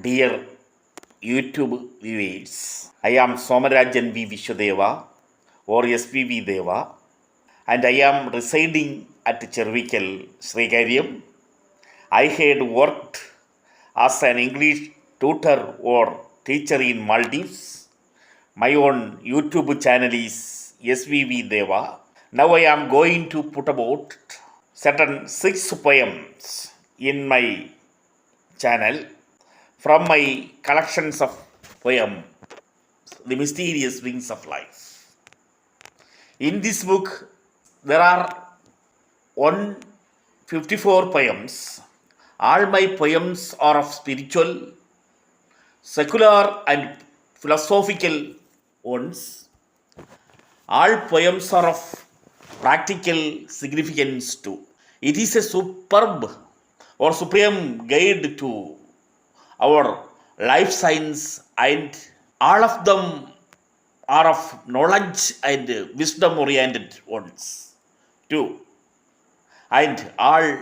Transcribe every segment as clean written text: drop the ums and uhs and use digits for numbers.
Dear YouTube viewers, I am Somarajan V. Vishwadeva or SPV Deva, and I am residing at Chervikal, Srikaryam. I had worked as an English tutor or teacher in Maldives. My own YouTube channel is SVV Deva. Now I am going to put about certain 6 poems in my channel from my collections of poem, The Mysterious Wings of Life. In this book, there are 154 poems. All my poems are of spiritual, secular, and philosophical ones. All poems are of practical significance too. It is a superb or supreme guide to our life science, and all of them are of knowledge and wisdom oriented ones too. And all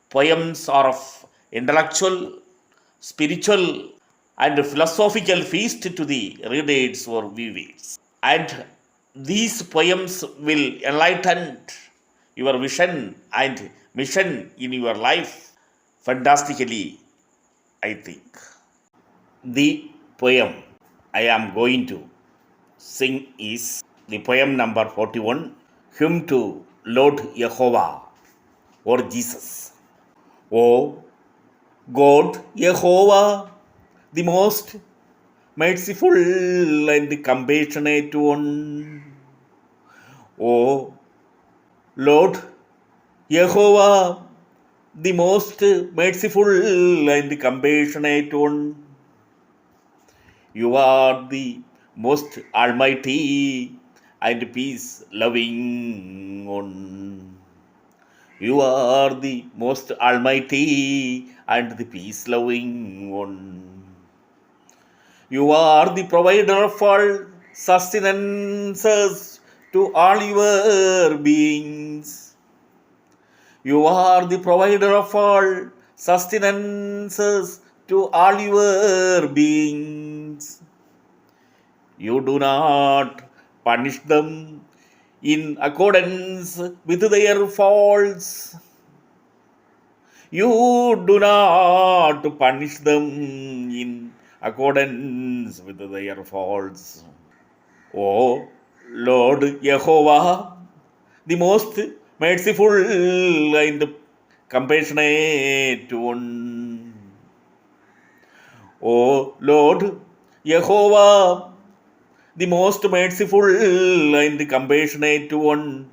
poems are of intellectual, spiritual, and philosophical feast to the readers or viewers. And these poems will enlighten your vision and mission in your life fantastically, I think. The poem I am going to sing is the poem number 41, Hymn to Lord Jehovah or Jesus. O God Jehovah, the most merciful and compassionate one. O Lord Jehovah, the most merciful and compassionate one. You are the most almighty and peace loving one. You are the most almighty and the peace loving one. You are the provider of all sustenances to all your beings. You are the provider of all sustenances to all your beings. You do not punish them in accordance with their faults. You do not punish them in accordance with their faults. O Lord Jehovah, the most merciful and compassionate one. O Lord Jehovah, the most merciful and compassionate one.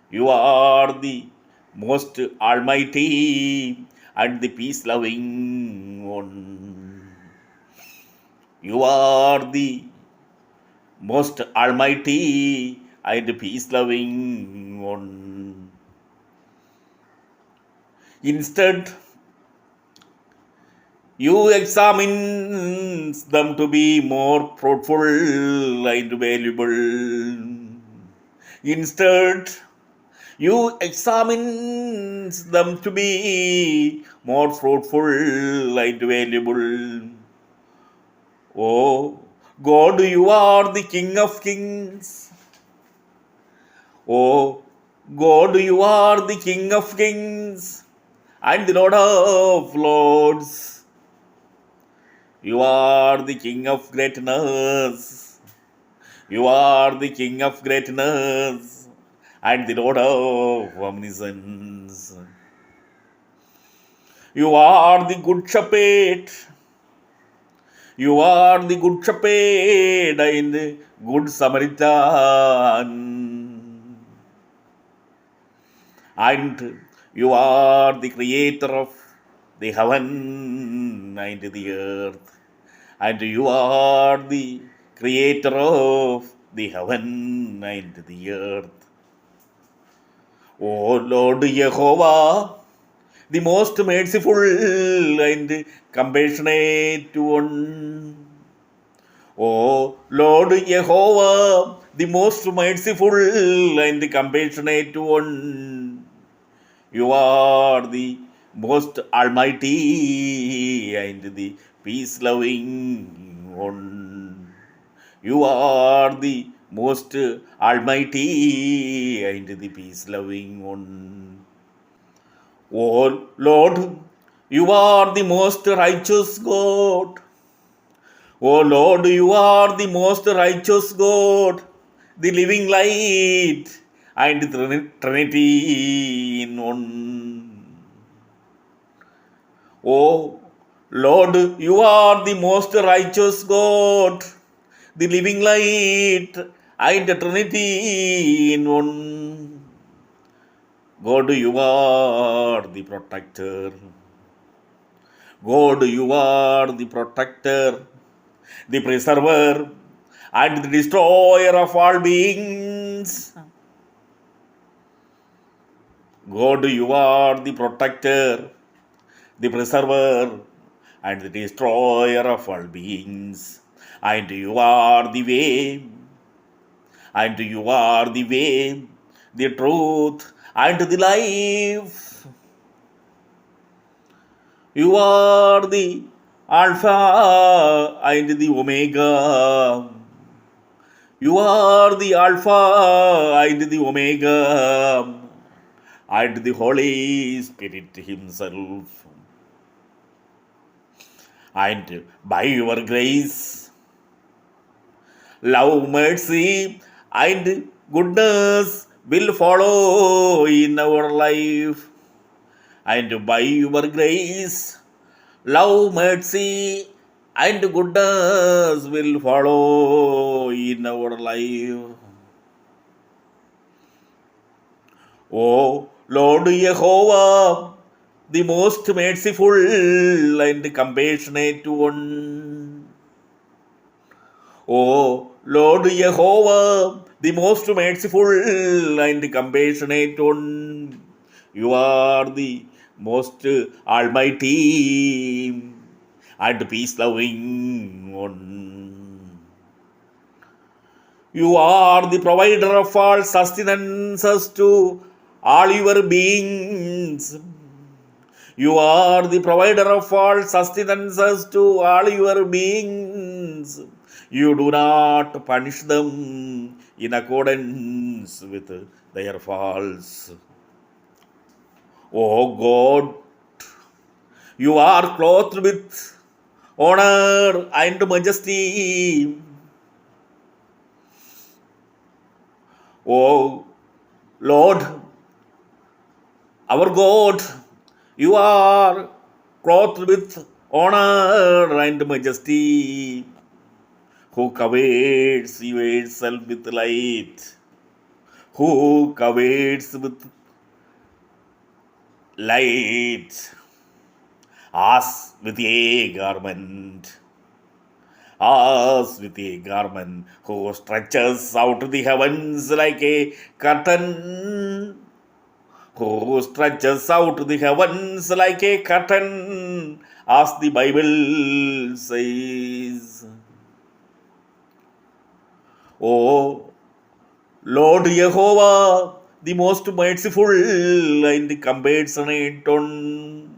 You are the most almighty and the peace loving one. You are the most almighty and peace loving one. Instead, you examine them to be more fruitful and valuable. Instead, you examine them to be more fruitful and valuable. Oh God, you are the King of Kings. Oh God, you are the King of Kings and the Lord of Lords. You are the King of greatness. You are the King of greatness and the Lord of omniscience. You are the Good Shepherd. You are the Good Shepherd and the Good Samaritan. And you are the Creator of the heaven and the earth. And you are the Creator of the heaven and the earth. O Lord Jehovah, the most merciful and compassionate one. O Lord Jehovah, the most merciful and compassionate one. You are the most almighty and the peace loving one. You are the most almighty and the peace loving one. Oh Lord, you are the most righteous God. Oh Lord, you are the most righteous God, the living light and the Trinity in one. Oh Lord, you are the most righteous God, the living light and the Trinity in one. God, you are the protector. God, you are the protector, the preserver, and the destroyer of all beings. God, you are the protector, the preserver, and the destroyer of all beings. And you are the way, and you are the way, the truth, and the life. You are the Alpha and the Omega. You are the Alpha and the Omega and the Holy Spirit Himself. And by your grace, love, mercy, and goodness will follow in our life. And by your grace, love, mercy, and goodness will follow in our life. O Lord Jehovah, the most merciful and compassionate one. O Lord Jehovah, the most merciful and compassionate one. You are the most almighty and peace loving one. You are the provider of all sustenances to all your beings. You are the provider of all sustenances to all your beings. You do not punish them in accordance with their faults. O God, you are clothed with honor and majesty. O Lord, our God, you are clothed with honor and majesty, who covers yourself with light, who covers with light, as with a garment, as with a garment, who stretches out the heavens like a curtain, who stretches out the heavens like a curtain, as the Bible says. O Lord Jehovah, the most merciful and compassionate one.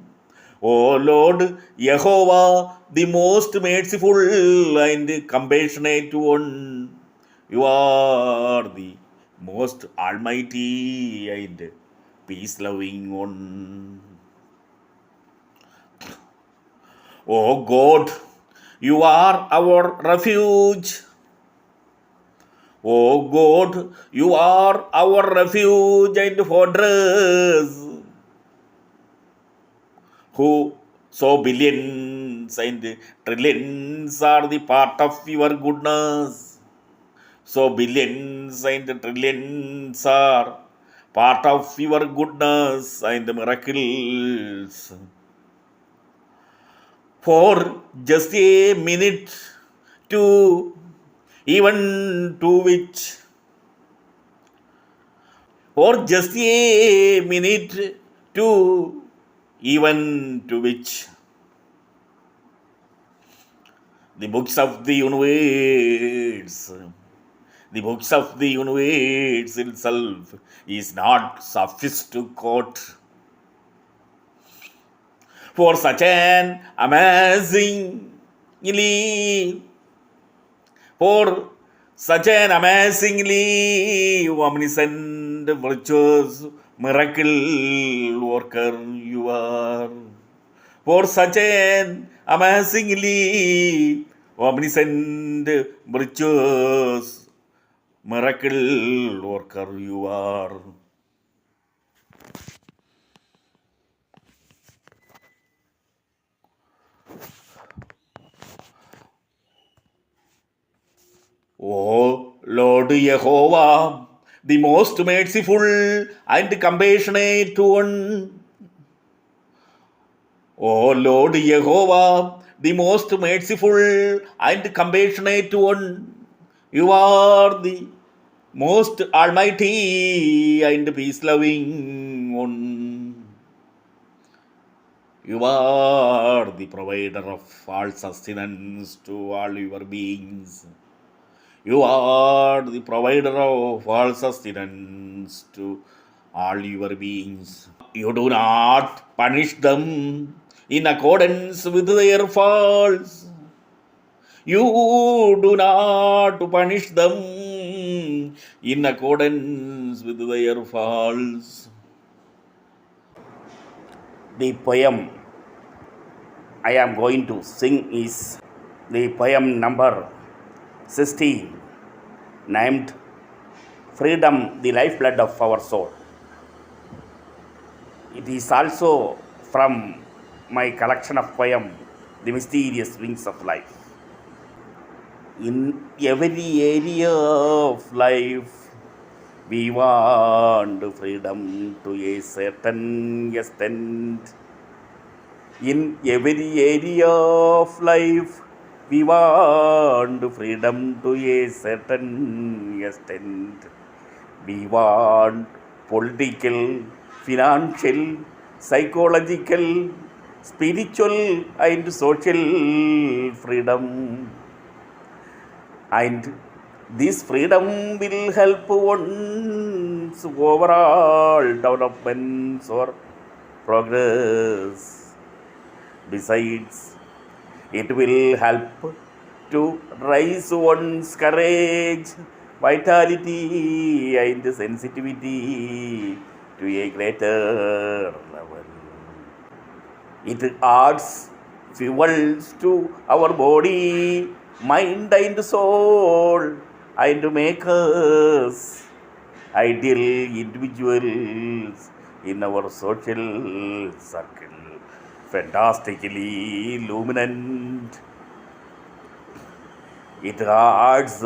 O Lord Jehovah, the most merciful and compassionate one. You are the most almighty and peace loving one. O God, you are our refuge. O God, you are our refuge and fortress, who so billions and trillions are the part of your goodness. So billions and trillions are part of your goodness and miracles. For just a minute to even to which, for just a minute to even to which the books of the universe, the books of the universe itself is not sufficient to quote. for such an amazingly, for such an amazingly omniscient, virtuous, miracle worker you are. For such an amazingly omniscient, virtuous, miracle worker you are. O Lord Jehovah, the most merciful and compassionate one. O Lord Jehovah, the most merciful and compassionate one. You are the most almighty and peace-loving one. You are the provider of all sustenance to all your beings. You are the provider of all sustenance to all your beings. You do not punish them in accordance with their faults. You do not punish them in accordance with their faults. The poem I am going to sing is the poem number 16, named Freedom, the Lifeblood of Our Soul. It is also from my collection of poem, The Mysterious Wings of Life. In every area of life, we want freedom to a certain extent. In every area of life, we want freedom to a certain extent. We want political, financial, psychological, spiritual and social freedom. And this freedom will help one's overall development or progress. Besides, it will help to raise one's courage, vitality and sensitivity to a greater level. It adds fuels to our body, mind and soul, and make us ideal individuals in our social circle, fantastically luminant. It adds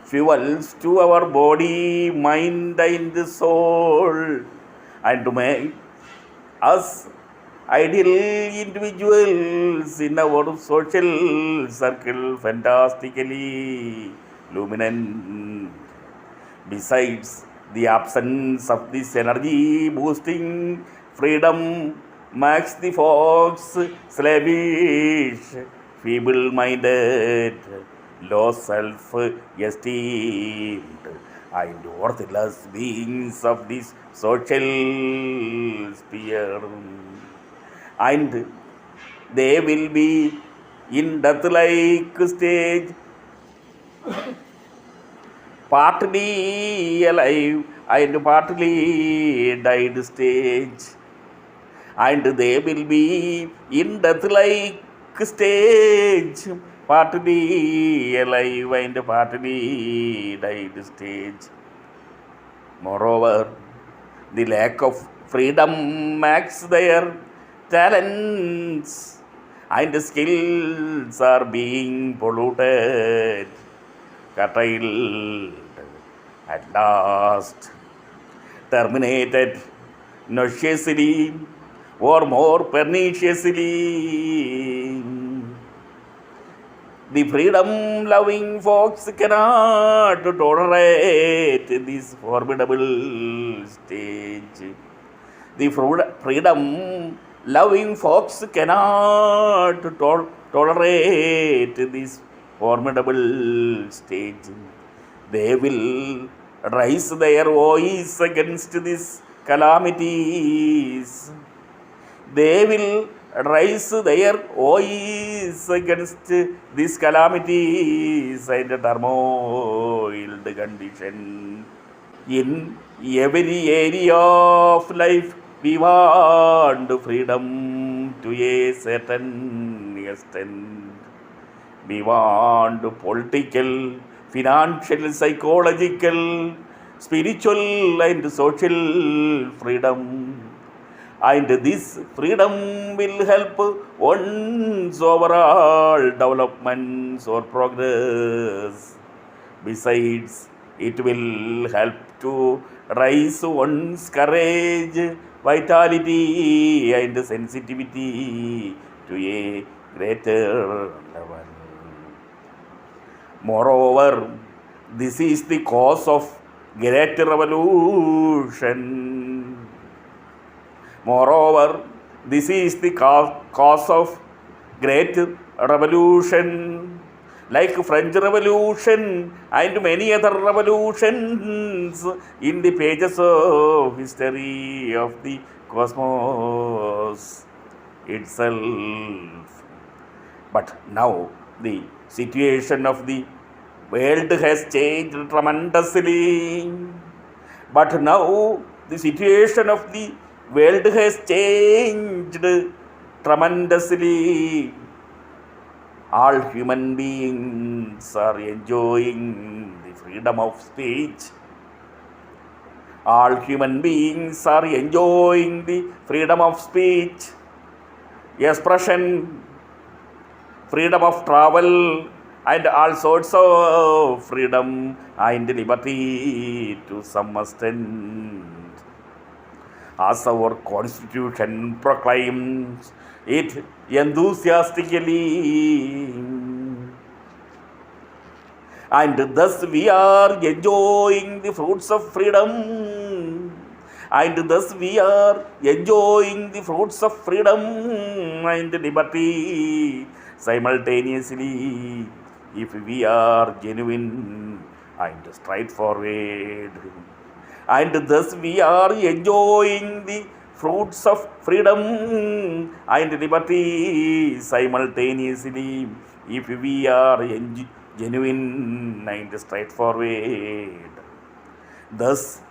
fuels to our body, mind and soul, and to make us ideal individuals in our social circle, fantastically luminant. Besides, the absence of this energy boosting freedom makes the folks slavish, feeble-minded, low self-esteemed, and worthless beings of this social sphere. And they will be in death-like stage, partly alive and partly died stage. And they will be in death-like stage, partly alive and partly died stage. Moreover, the lack of freedom makes their talents and skills are being polluted, curtailed, at last terminated notoriously or more perniciously. The freedom-loving folks cannot tolerate this formidable stage. The freedom-loving folks cannot tolerate this formidable stage. They will raise their voice against these calamities. They will raise their voice against these calamities and turmoiled condition. In every area of life, we want freedom to a certain extent. We want political, financial, psychological, spiritual, and social freedom. And this freedom will help one's overall development or progress. Besides, it will help to raise one's courage, vitality, and sensitivity to a greater level. Moreover, this is the cause of great revolution. Moreover, this is the cause of great revolution, like French Revolution and many other revolutions in the pages of history of the cosmos itself. But now the situation of the world has changed tremendously. But now the situation of the world has changed tremendously. All human beings are enjoying the freedom of speech. All human beings are enjoying the freedom of speech, expression, freedom of travel, and all sorts of freedom and liberty to some extent. As our Constitution proclaims it enthusiastically. And thus we are enjoying the fruits of freedom. And thus we are enjoying the fruits of freedom and liberty simultaneously if we are genuine and straightforward. And thus we are enjoying the fruits of freedom and liberty simultaneously if we are genuine and straightforward. Thus,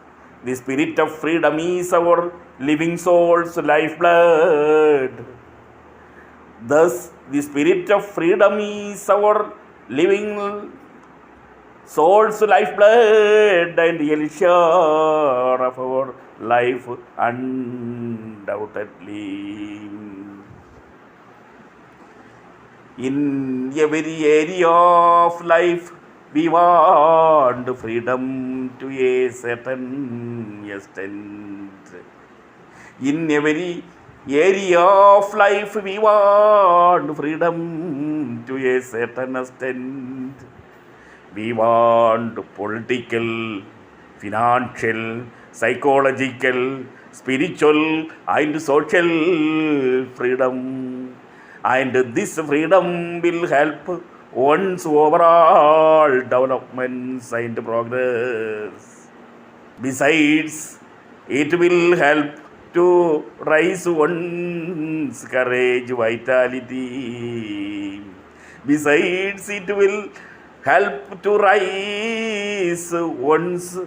the spirit of freedom is our living soul's lifeblood. Thus, the spirit of freedom is our living soul's lifeblood and elixir of our life undoubtedly. In every area of life, we want freedom to a certain extent. In every area of life, we want freedom to a certain extent. We want political, financial, psychological, spiritual, and social freedom. And this freedom will help one's overall development and progress. Besides, it will help to raise one's courage, vitality. Besides, it will help to raise one's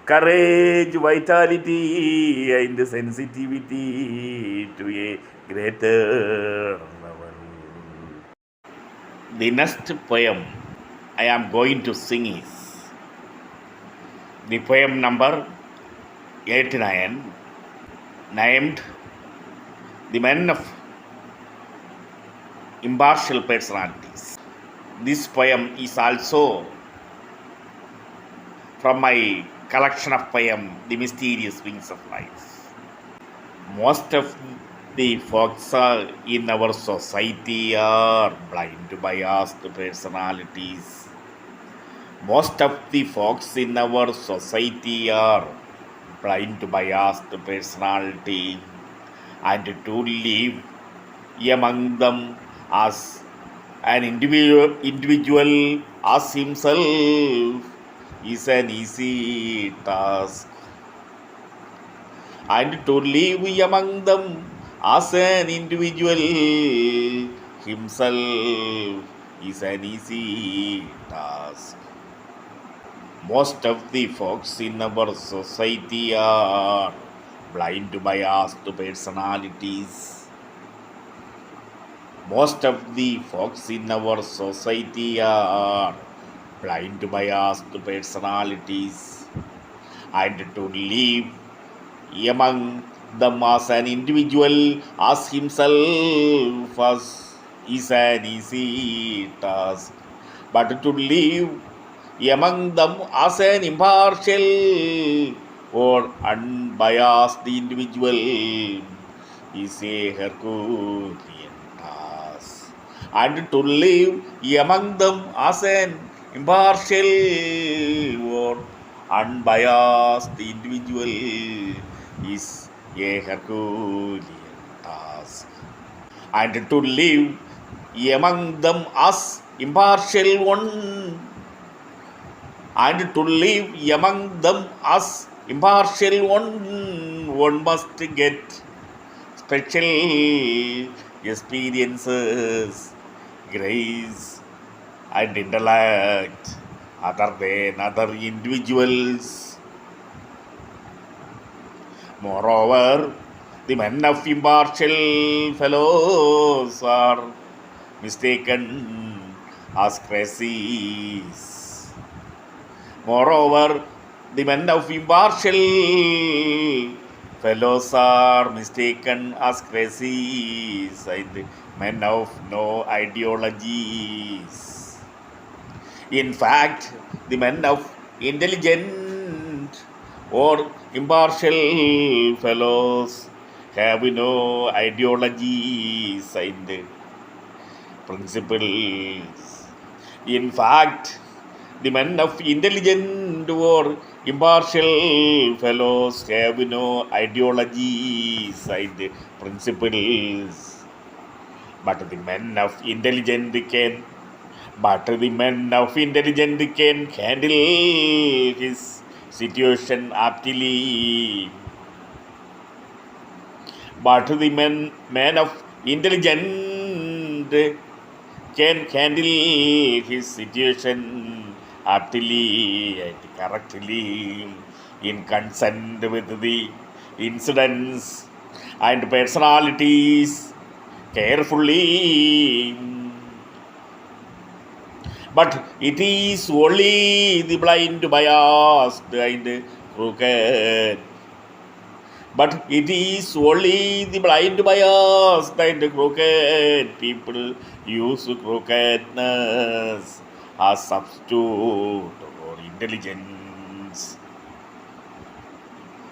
courage, vitality, and sensitivity to a greater level. The next poem I am going to sing is the poem number 89, named The Men of Impartial Personalities. This poem is also from my collection of poems, The Mysterious Wings of Life. Most of the folks in our society are blind, biased personalities. Most of the folks in our society are blind, biased personality, and to live among them as an individual as himself is an easy task. And to live among them as an individual himself is an easy task. Most of the folks in our society are blind to biased personalities. Most of the folks in our society are blind to biased personalities, and to live among them as an individual, as himself, is an easy task. But to live among them as an impartial or unbiased individual is a Herculean task. And to live among them as an impartial or unbiased individual is a Herculean task. And to live among them as impartial one, and to live among them as impartial one must get special experiences, grace, and intellect other than other individuals. Moreover, the men of impartial fellows are mistaken as crazies. Moreover, the men of impartial fellows are mistaken as crazies and men of no ideologies. In fact, the men of intelligent or impartial fellows have no ideologies and principles. In fact, the men of intelligent or impartial fellows have no ideologies and principles. But the men of intelligent can handle his situation aptly. But the man of intelligent can handle his situation aptly and correctly in consent with the incidents and personalities carefully. But it is only the blind, biased, and crooked. But it is only the blind, biased, and crooked people use crookedness as substitute for intelligence.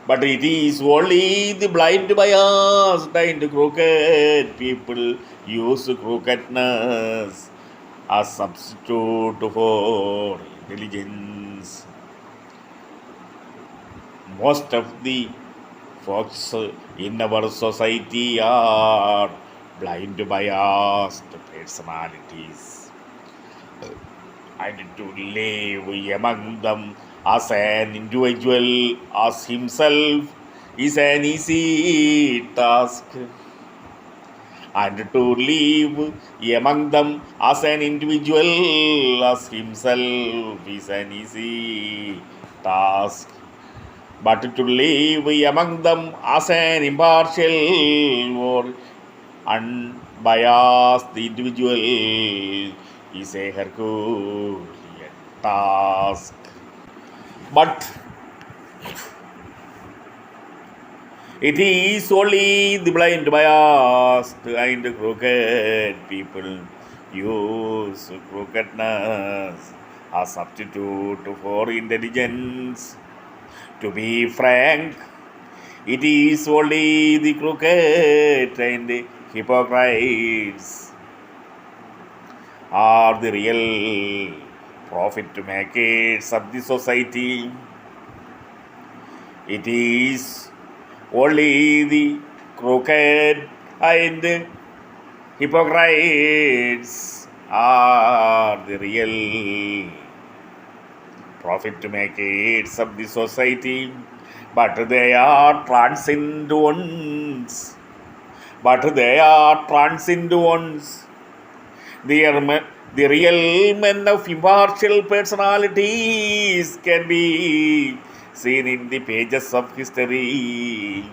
But it is only the blind, biased, and crooked people use crookedness as substitute for intelligence. Most of the folks in our society are blind, biased personalities, and to live among them as an individual, as himself, is an easy task. And to live among them as an individual, as himself, is an easy task. But to live among them as an impartial or unbiased individual is a Herculean task. But it is only the blind, biased, and crooked people use crookedness as substitute for intelligence. To be frank, it is only the crooked and hypocrites are the real profit makers of the society. It is only the crooked and hypocrites are the real profit makers of the society, but they are transient ones. but they are transient ones. The real men of impartial personalities can be seen in the pages of history.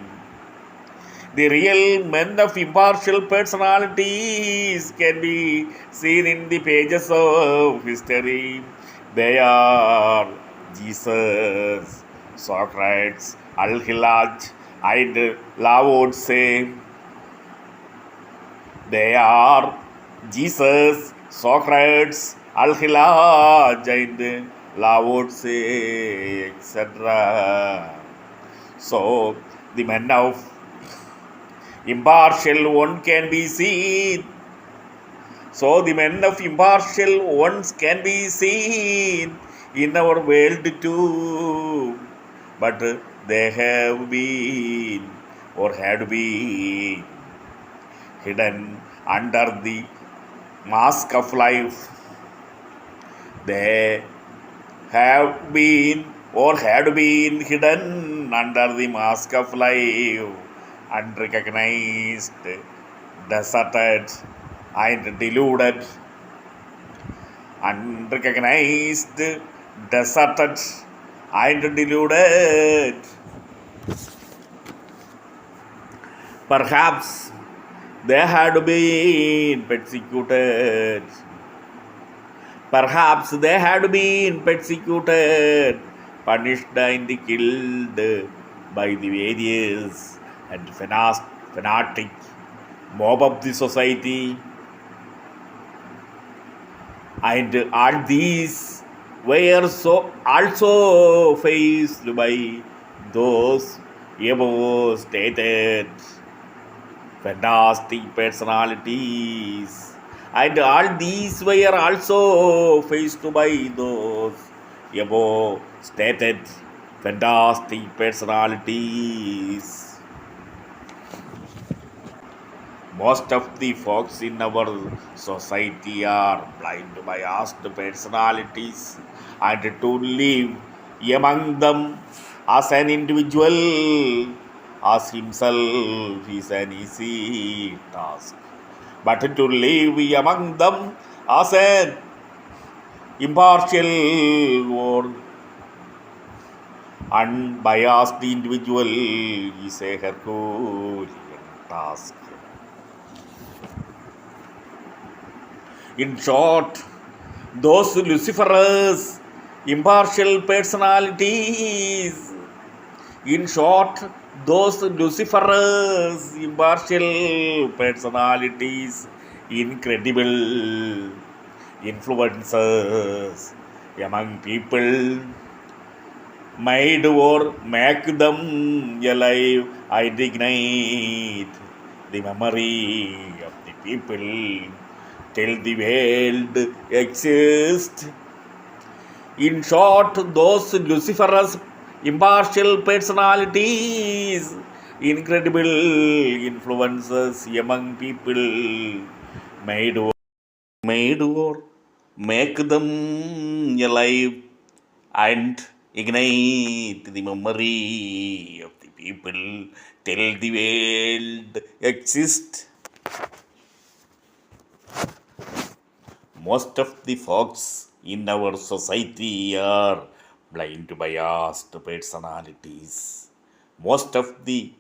The real men of impartial personalities can be seen in the pages of history. They are Jesus, Socrates, Al-Hillaj, and Lao Tse. They are Jesus, Socrates, Al-Hillaj, and Lao Tse, etc. So, the men of impartial one can be seen. So the men of impartial ones can be seen in our world too. But they have been or had been hidden under the mask of life. They have been or had been hidden under the mask of life, unrecognized, deserted, and deluded. Unrecognized, deserted, and deluded. Perhaps they had been persecuted. Perhaps they had been persecuted, punished, and killed by the various and fanatic mob of the society. And all these were also faced by those above stated fantastic personalities. And all these were also faced by those above stated fantastic personalities. Most of the folks in our society are blind, biased personalities, and to live among them as an individual, as himself, is an easy task. But to live among them as an impartial or unbiased individual is a Herculean task. In short, those Luciferous impartial personalities, in short, those Luciferous impartial personalities, incredible influences among people, made or make them alive and ignite the memory of the people till the world exists. In short, those Luciferous impartial personalities, incredible influences among people, made or make them alive and ignite the memory of the people till the world exists. Most of the folks in our society are blind, biased personalities. Most of the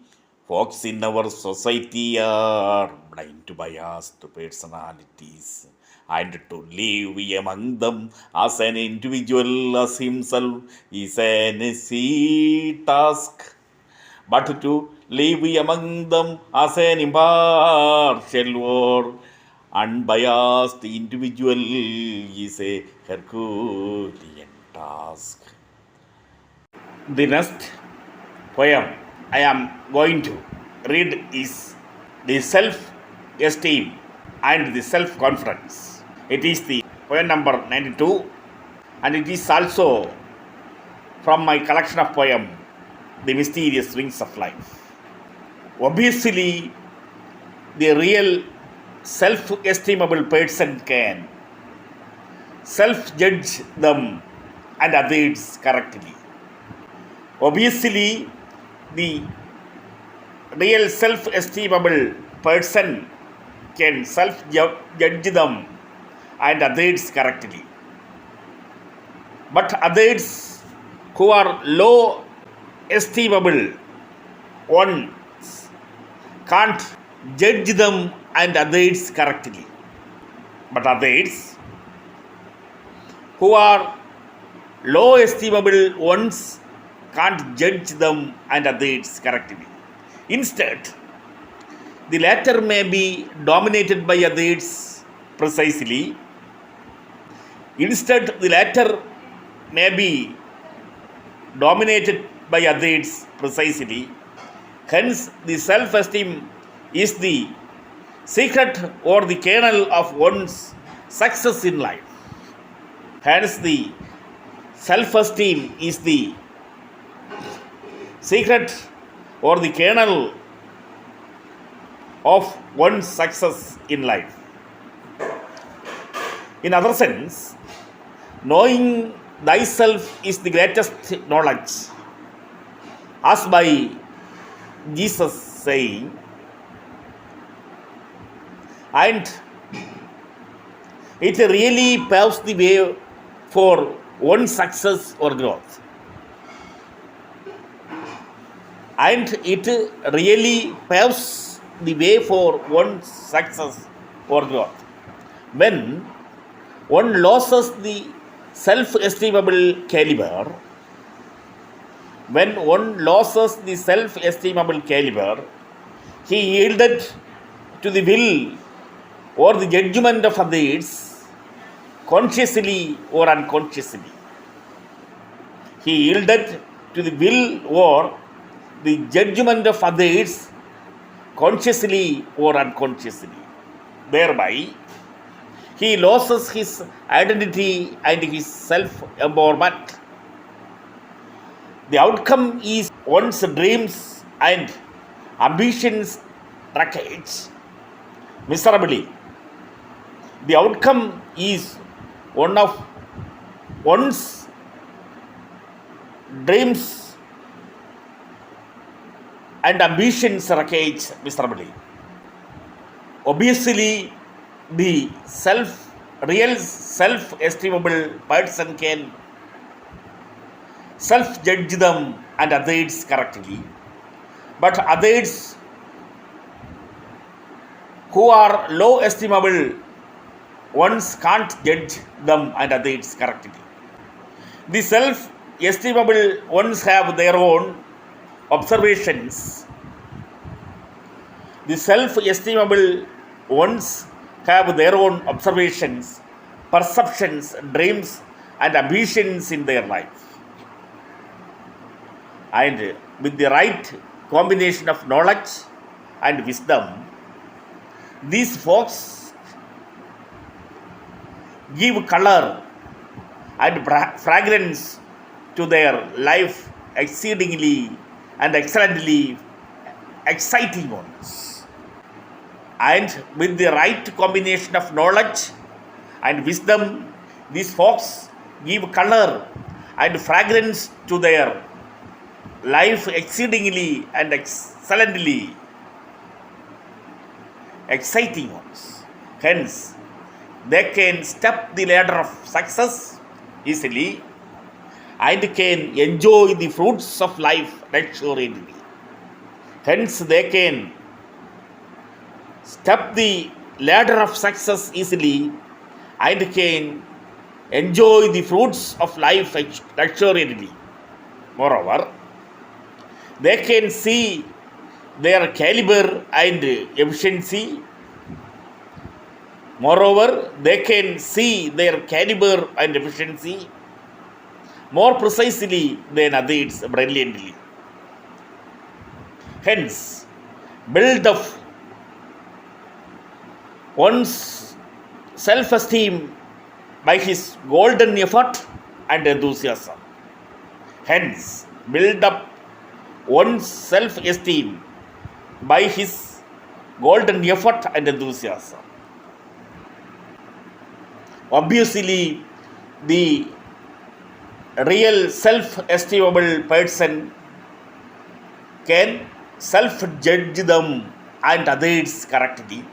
folks in our society are blind, biased personalities. And to live among them as an individual, as himself, is an easy task. But to live among them as an impartial or unbiased individual is a Herculean task. The next poem I am going to read is The Self-Esteem and the Self-Confidence. It is the poem number 92, and it is also from my collection of poems, The Mysterious Wings of Life. Obviously, the real self-estimable person can self-judge them and others correctly. Obviously, the real self-estimable person can self-judge them and others correctly. But others who are low estimable ones can't judge them and others correctly. But others who are low estimable ones can't judge them and others correctly. Instead, the latter may be dominated by others precisely. Instead, the latter may be dominated by others precisely. Hence, the self-esteem is the secret or the kernel of one's success in life. Hence, the self-esteem is the secret or the kernel of one's success in life. In other sense, knowing thyself is the greatest knowledge, as by Jesus saying, and it really paves the way for one's success or growth. And it really paves the way for one's success or growth. When one loses the self-estimable caliber, he yielded to the will or the judgment of others, consciously or unconsciously. He yielded to the will or the judgment of others, consciously or unconsciously. Thereby, he loses his identity and his self-empowerment. The outcome is one's dreams and ambitions wreckage miserably. The outcome is one of one's dreams and ambitions wreckage miserably. Obviously, the real self-estimable person can self-judge them and others correctly. But others who are low estimable ones can't judge them and others correctly. The self-estimable ones have their own observations. The self-estimable ones have their own observations, perceptions, dreams, and ambitions in their life. And with the right combination of knowledge and wisdom, these folks give color and fragrance to their life exceedingly and excellently exciting ones. And with the right combination of knowledge and wisdom, these folks give color and fragrance to their life exceedingly and excellently exciting ones. Hence, they can step the ladder of success easily and can enjoy the fruits of life luxuriantly. Hence, they can step the ladder of success easily and can enjoy the fruits of life luxuriantly. Moreover, they can see their caliber and efficiency. More precisely than others brilliantly. Hence, build up one's self-esteem by his golden effort and enthusiasm. Hence, build up one's self-esteem by his golden effort and enthusiasm. Obviously, the real self-estimable person can self-judge them and others correctly.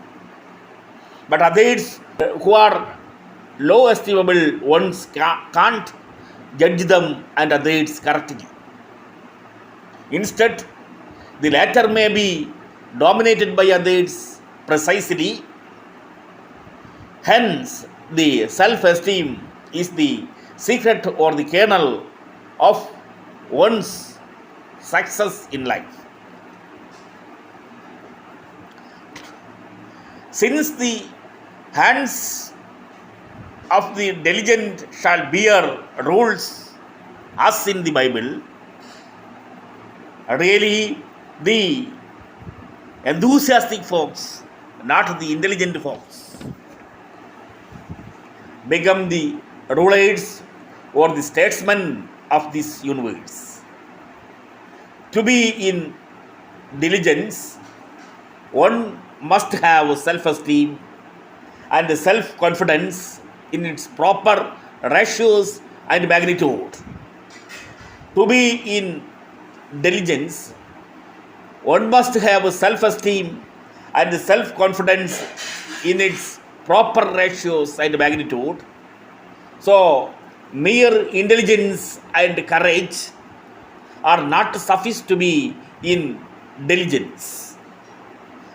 But others who are low estimable ones can't judge them and others correctly. Instead, the latter may be dominated by others precisely. Hence, the self-esteem is the secret or the kernel of one's success in life. Since the hands of the diligent shall bear rules as in the Bible, really the enthusiastic folks, not the intelligent folks, become the rulers or the statesmen of this universe. To be in diligence, one must have self-esteem and self-confidence in its proper ratios and magnitude. To be in diligence, one must have self-esteem and self-confidence in its proper ratios and magnitude. So, mere intelligence and courage are not sufficient to be in diligence.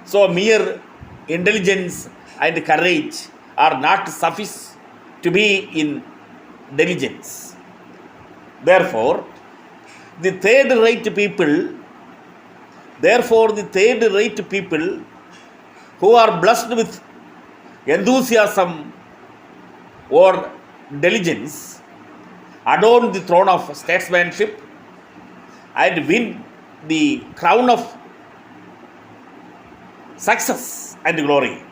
So, mere intelligence and courage are not sufficient to be in diligence. Therefore, the third-rate people who are blessed with enthusiasm or diligence adorn the throne of statesmanship and win the crown of success and glory.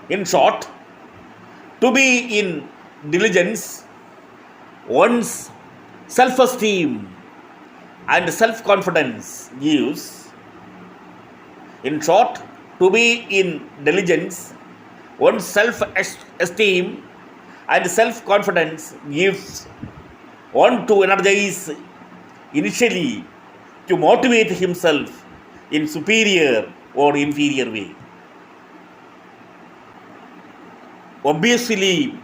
In short, to be in diligence, one's self-esteem and self-confidence gives. In short, to be in diligence, one's self-esteem and self-confidence gives one to energize initially to motivate himself in superior or inferior way. Obviously,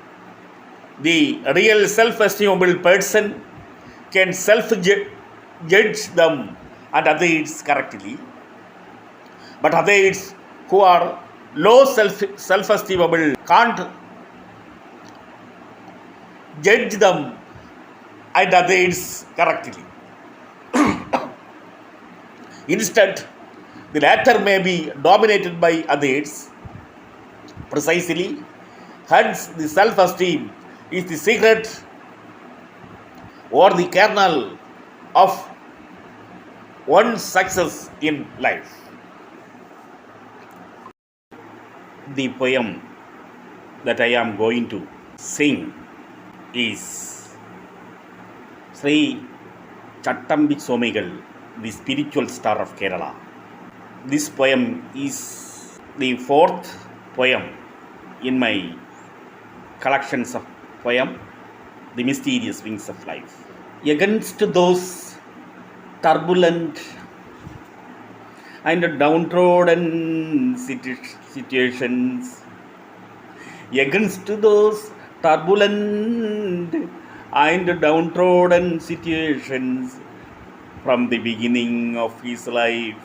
the real self-estimable person can self-judge them and others correctly. But others who are low self-estimable can't judge them and others correctly. Instead, the latter may be dominated by others precisely. Hence, the self-esteem is the secret or the kernel of one's success in life. The poem that I am going to sing is Sri Chattambi Somigal, the spiritual star of Kerala. This poem is the fourth poem in my collections of poem, The Mysterious Wings of Life. Against those turbulent and downtrodden situations, against those turbulent and downtrodden situations, from the beginning of his life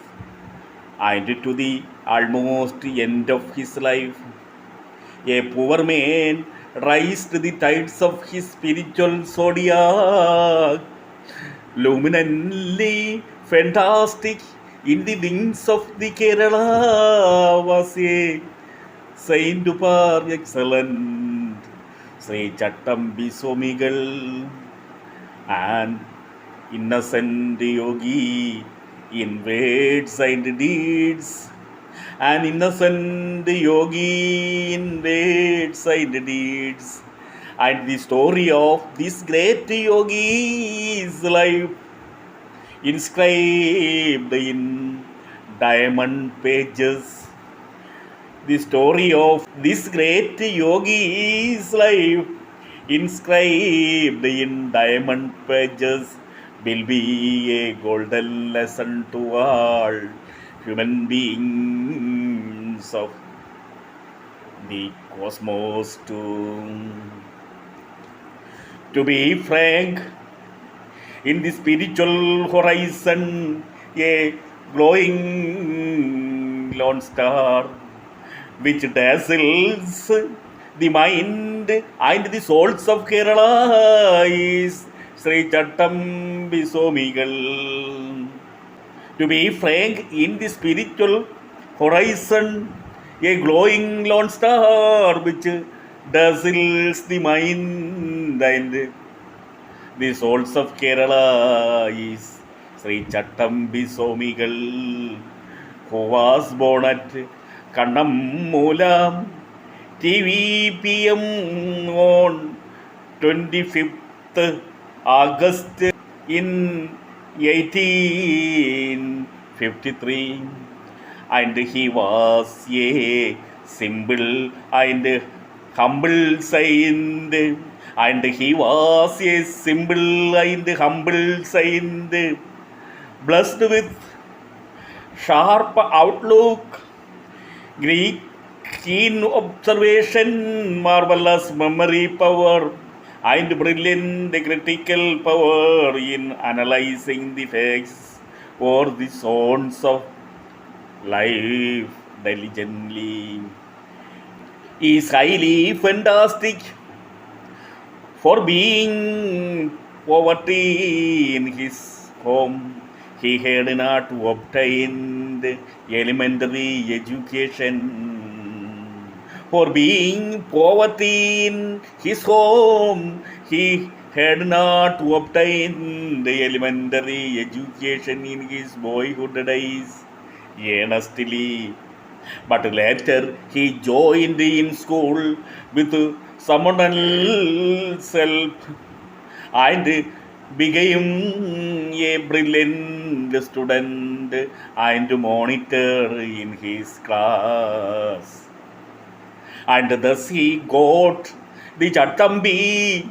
and to the almost end of his life, a poor man raised the tides of his spiritual zodiac, luminantly fantastic in the wings of the Kerala was a saint par excellent, Sri Chattambi Somigal, an innocent yogi in words and deeds, an innocent yogi in words and deeds. And the story of this great yogi's life inscribed in diamond pages. The story of this great yogi's life inscribed in diamond pages will be a golden lesson to all human beings of the cosmos to be frank, in the spiritual horizon, a glowing lone star which dazzles the mind and the souls of Kerala is Sri Chattambi Somigal. To be frank, in the spiritual horizon, a glowing lone star which dazzles the mind and the souls of Kerala is Sri Chattambi Somigal, who was born at Kannamoola, TVPM on 25th August in 1853, and he was a simple and humble saint, and he was a simple and humble saint, blessed with sharp outlook, Greek keen observation, marvelous memory power, and brilliant critical power in analyzing the facts or the zones of life diligently. He is highly fantastic for being poverty in his home. He had not obtained elementary education. For being poverty in his home, he had not obtained elementary education in his boyhood days earnestly. But later he joined in school with someone else's help and became a brilliant student and monitor in his class. And thus he got the Chattambi,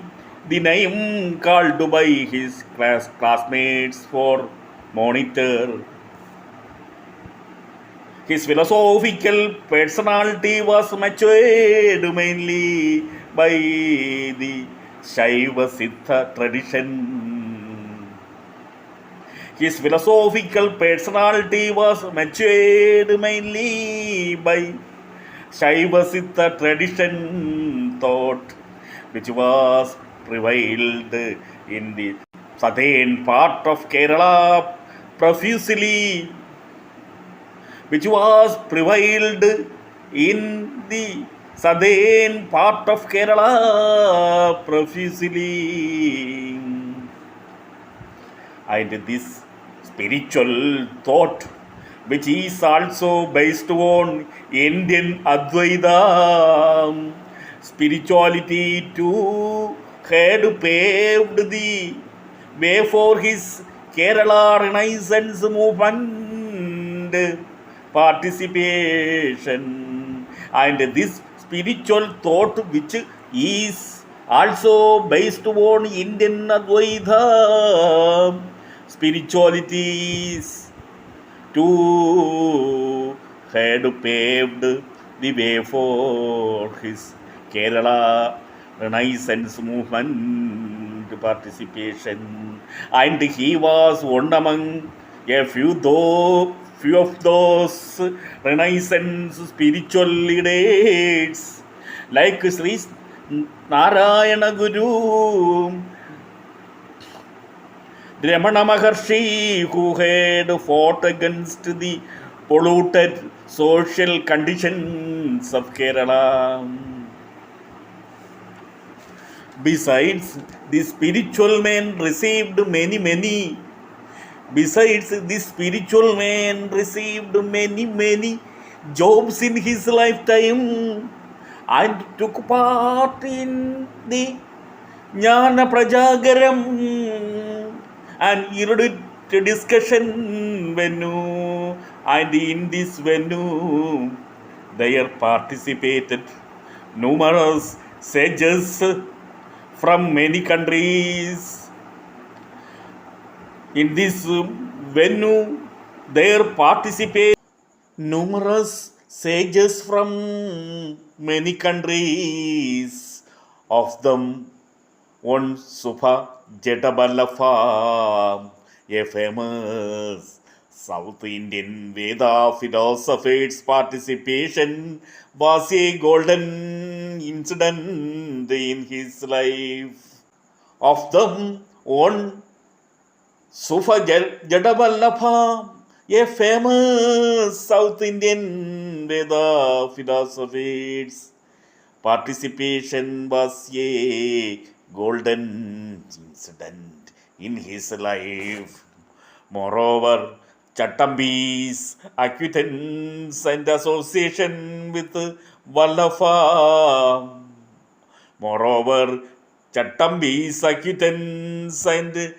the name called by his classmates for monitor. His philosophical personality was matured mainly by the Shaiva Siddha tradition. His philosophical personality was matured mainly by Shaiva Siddha tradition thought, which was prevailed in the southern part of Kerala profusely, which was prevailed in the southern part of Kerala profusely. And this spiritual thought, which is also based on Indian Advaita spirituality too, had paved the way for his Kerala Renaissance movement participation. And this spiritual thought, which is also based on Indian Advaita spiritualities too, had paved the way for his Kerala Renaissance movement participation, and he was one among a few of those Renaissance spiritual leaders like Sri Narayana Guru, Ramana Maharshi, who had fought against the polluted social conditions of Kerala. Besides, the spiritual man received many jobs in his lifetime and took part in the Jnana Prajagaram, an erudite discussion venue, and in this venue there participated numerous sages from many countries. In this venue, there participate numerous sages from many countries. Of them, one Supa Jetaballafa, a famous South Indian Veda philosopher's participation was a golden incident in his life. Of them, one Sufa Jadavallabha, a famous South Indian Veda philosopher's participation was a golden incident in his life. Moreover, Chattambi's acquaintance and association with Vallapha. Moreover, Chattambi's acquaintance and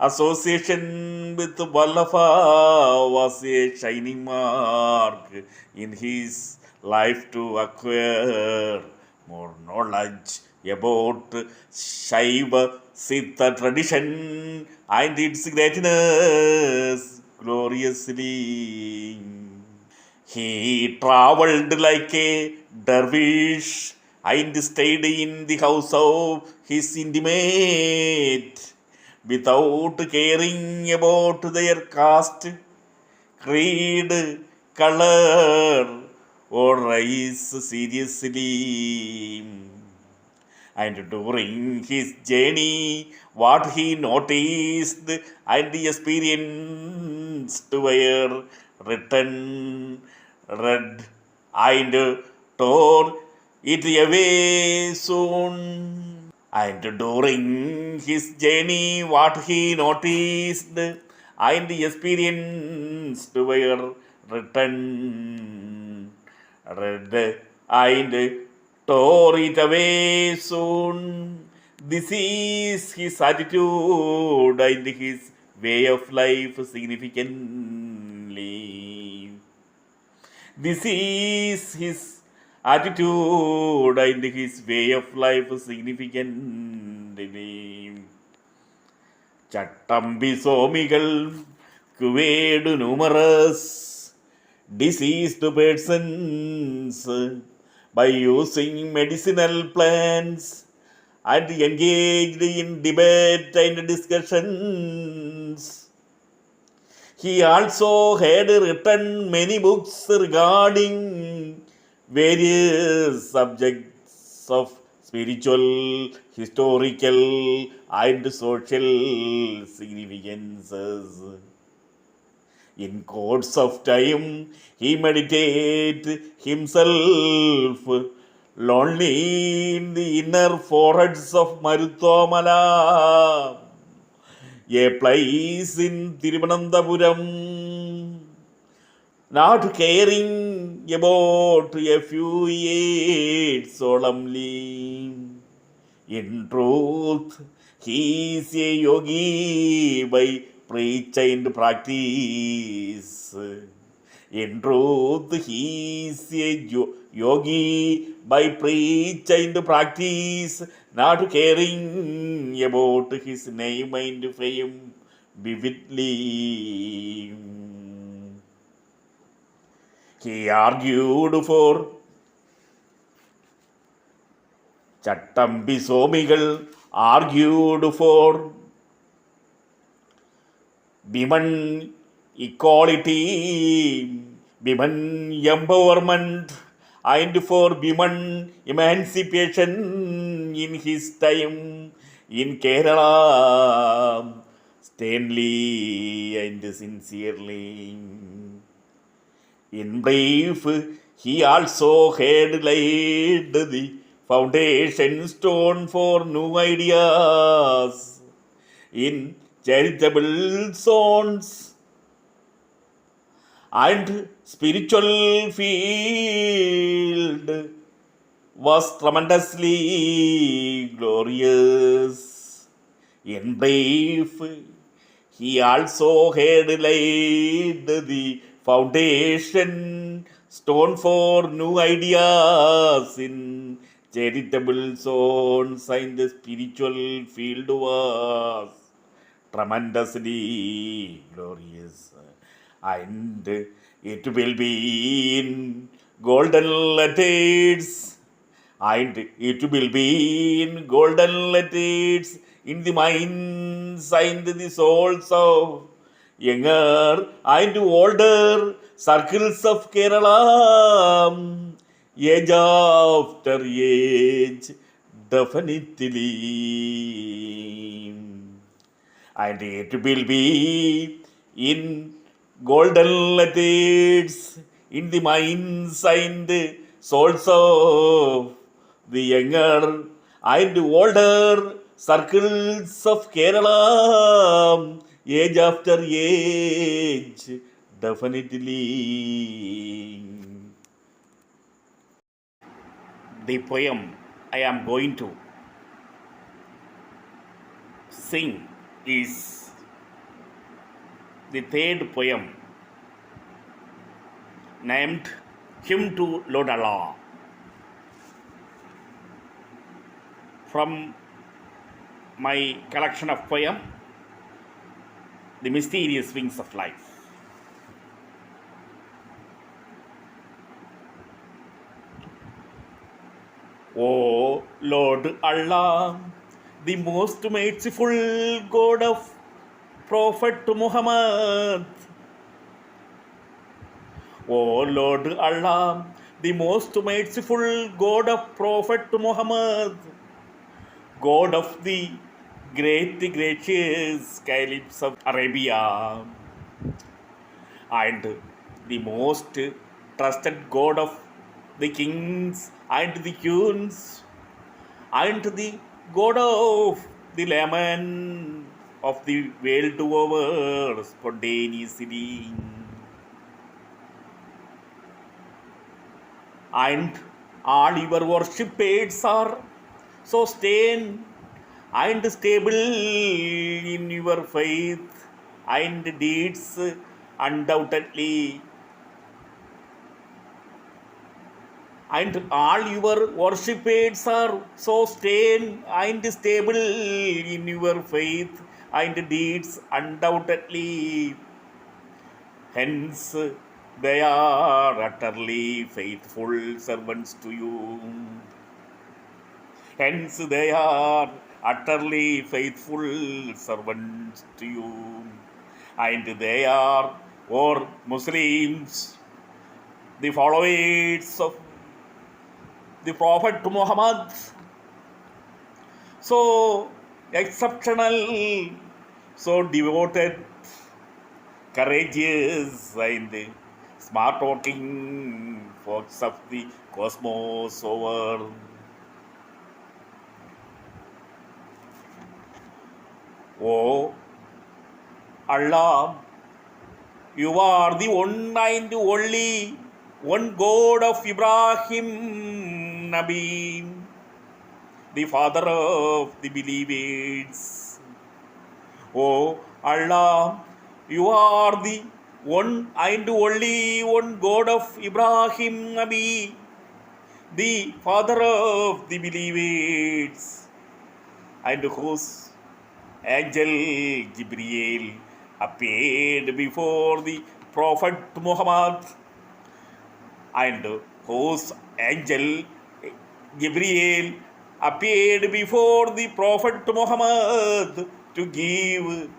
association with Vallapha was a shining mark in his life to acquire more knowledge about Shaiva Siddha tradition and its greatness gloriously. He traveled like a dervish and stayed in the house of his intimate without caring about their caste, creed, color, or race seriously. And during his journey, what he noticed and experienced were written, read, and tore it away soon. And during his journey, what he noticed and experienced were written, read, and tore it away soon. This is his attitude and his way of life significantly. This is his attitude and his way of life significantly. Chattambi Somigal cured numerous diseased persons by using medicinal plants and engaged in debate and discussions. He also had written many books regarding various subjects of spiritual, historical, and social significances. In course of time, he meditated himself lonely in the inner forests of Maruthamala, a place in Thiruvananthapuram, not caring about a few years solemnly. In truth, he is a yogi by preach and practice. In truth, he is a yogi by preach and practice, not caring about his name and fame vividly. He argued for Chattambi Somigal argued for women equality, women empowerment, and for women emancipation in his time in Kerala, sternly and sincerely. In brief, he also had laid the foundation stone for new ideas in charitable zones and spiritual field was tremendously glorious. In brief, he also had laid the foundation stone for new ideas in charitable zones and the spiritual field was tremendously glorious, and it will be in golden letters, and it will be in golden letters in the minds and the souls of younger and older circles of Kerala, age after age, definitely. And it will be in golden letters in the minds and souls of the younger and older circles of Kerala, age after age, definitely. The poem I am going to sing is the third poem named Hymn to Lord Allah, from my collection of poem, The Mysterious Wings of Life. O Lord Allah, the most merciful God of Prophet Muhammad. O Lord Allah, the most merciful God of Prophet Muhammad, God of the great gracious caliphs of Arabia, and the most trusted God of the kings and the queens, and the God of the layman of the world over spontaneously. And all your worshippers are so stern and stable in your faith and deeds, undoubtedly. And all your worshippers are so stern and stable in your faith and deeds, undoubtedly. Hence, they are utterly faithful servants to you. Hence, they are utterly faithful servants to you. And they are, or Muslims, the followers of the Prophet Muhammad, so exceptional, so devoted, courageous, and smart talking folks of the cosmos over. Oh Allah, you are the one and only one God of Ibrahim Nabi, the father of the believers. Oh Allah, you are the one and only one God of Ibrahim Nabi, the father of the believers, and whose angel Gabriel appeared before the Prophet Muhammad, and whose angel Gabriel appeared before the Prophet Muhammad to give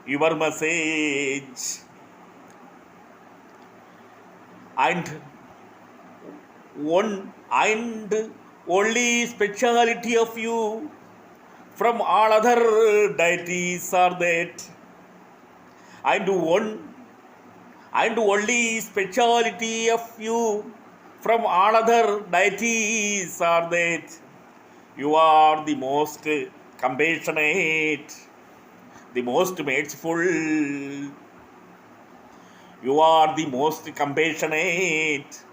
your message. And one and only speciality of you from all other deities are that, and one and only speciality of you from all other deities are that you are the most compassionate, the most merciful. You are the most compassionate,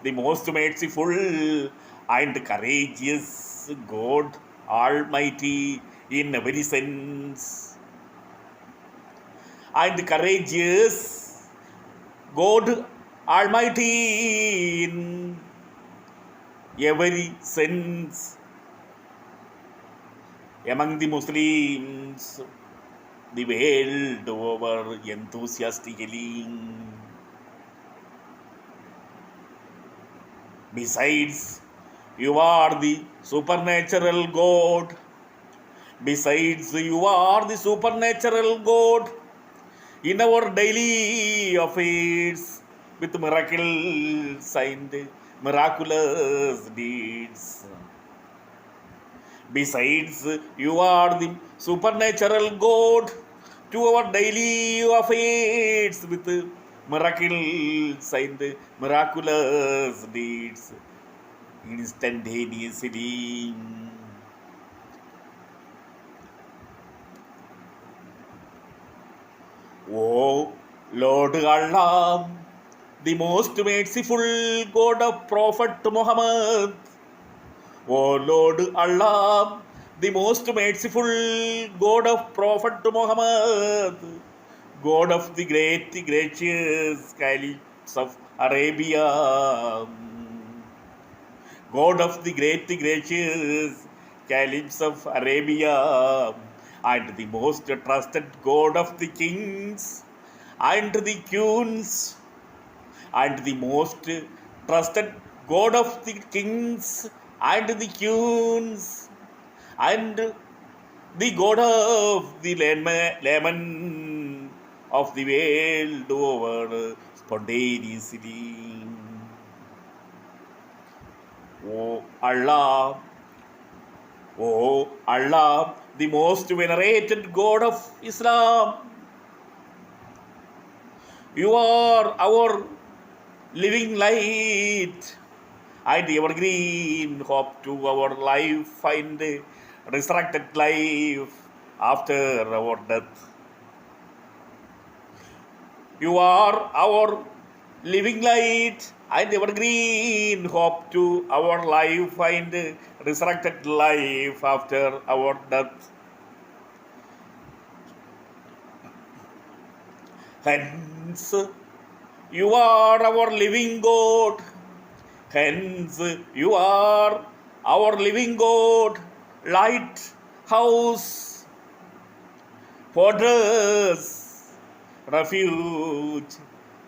the most merciful, and courageous God Almighty in every sense. And courageous God Almighty in every sense among the Muslims. the world over enthusiastically. Besides, you are the supernatural God. Besides, you are the supernatural God in our daily affairs with miracles and miraculous deeds. Besides, you are the supernatural God to our daily affairs with miracles and miraculous deeds instantaneously. O Lord Allah, the most merciful God of Prophet Muhammad. O Lord Allah, the most merciful God of Prophet Muhammad, God of the great, gracious Caliphs of Arabia, God of the great, gracious Caliphs of Arabia, and the most trusted God of the kings and the queens, and the most trusted God of the kings and the queens, and the God of the layman of the world over spontaneously. O Allah, O Allah, the most venerated God of Islam, you are our living light and evergreen hope to our life and resurrected life after our death. You are our living light and evergreen hope to our life and resurrected life after our death. Hence, you are our living God. Hence, you are our living God, light, house, fortress, refuge,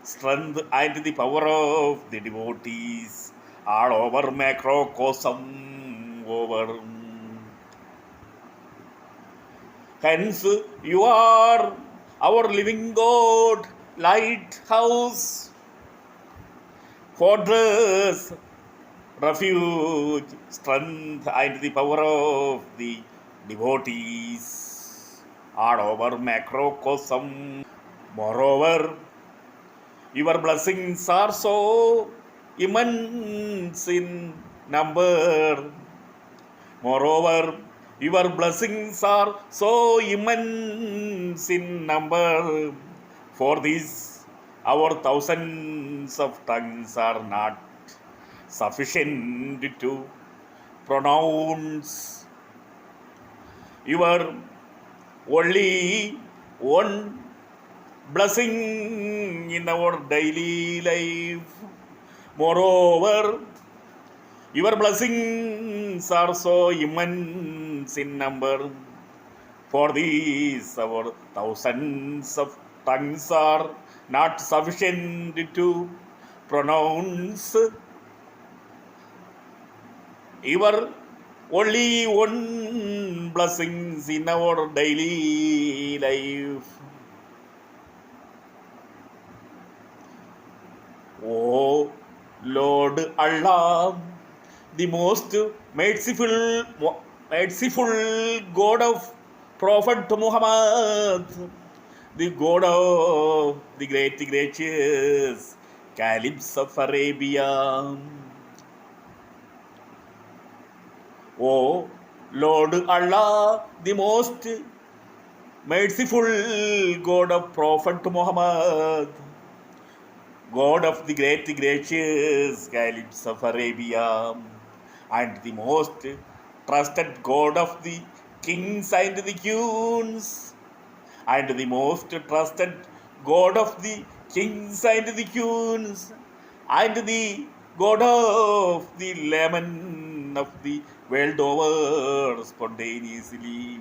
strength, and the power of the devotees all over macrocosm over. Hence, you are our living God, lighthouse, fortress, refuge, strength, and the power of the devotees all over macrocosm. Moreover, your blessings are so immense in number. Moreover, your blessings are so immense in number. For this, our thousands of tongues are not sufficient to pronounce your only one blessing in our daily life. Moreover, your blessings are so immense in number. For these, our thousands of tongues are not sufficient to pronounce your only one blessings in our daily life. O Lord Allah, the most merciful God of Prophet Muhammad, the God of the great, gracious Caliphs of Arabia. O Lord Allah, the most merciful God of Prophet Muhammad, God of the great, gracious Caliphs of Arabia, and the most trusted God of the kings and the queens, and the most trusted God of the kings and the queens, and the God of the layman of the world over spontaneously.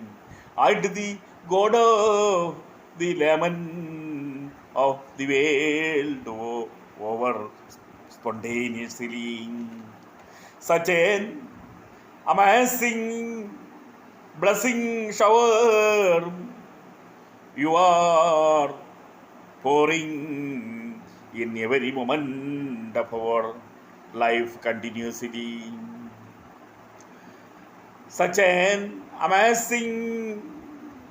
and the God of the lemon of the world over spontaneously. Such an amazing blessing shower you are pouring in every moment of our life continuously. Such an amazing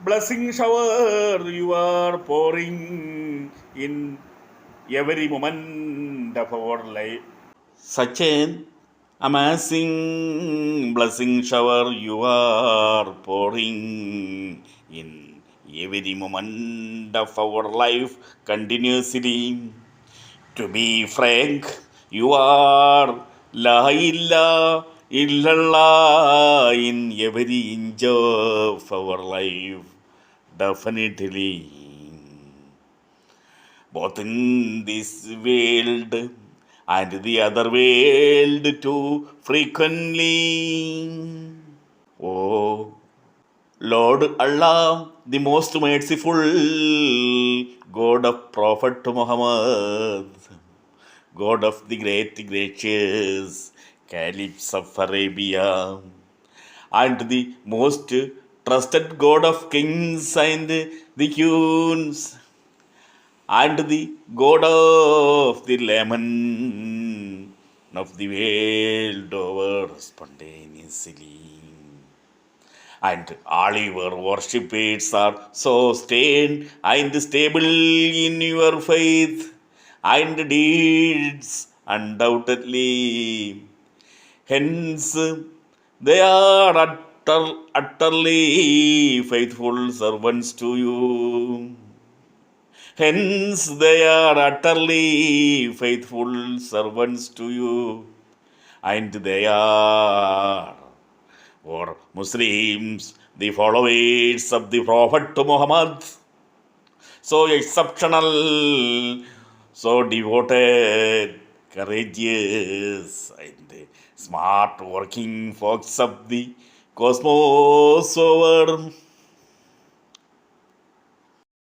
blessing shower you are pouring in every moment of our life. Such an amazing blessing shower you are pouring in every moment of our life continuously. To be frank, you are La illa illallah in every inch of our life. Definitely. Both in this world and the other world too frequently. Oh, Lord Allah, the most merciful, God of Prophet Muhammad, God of the great gracious Caliphs of Arabia, and the most trusted God of kings and the queens, and the God of the lemon of the world over spontaneously. And all your worshippers are so stained and stable in your faith and deeds, undoubtedly. Hence, they are utterly faithful servants to you. Hence, they are utterly faithful servants to you, and they are, or Muslims, the followers of the Prophet Muhammad, so exceptional, so devoted, courageous, and smart working folks of the cosmos over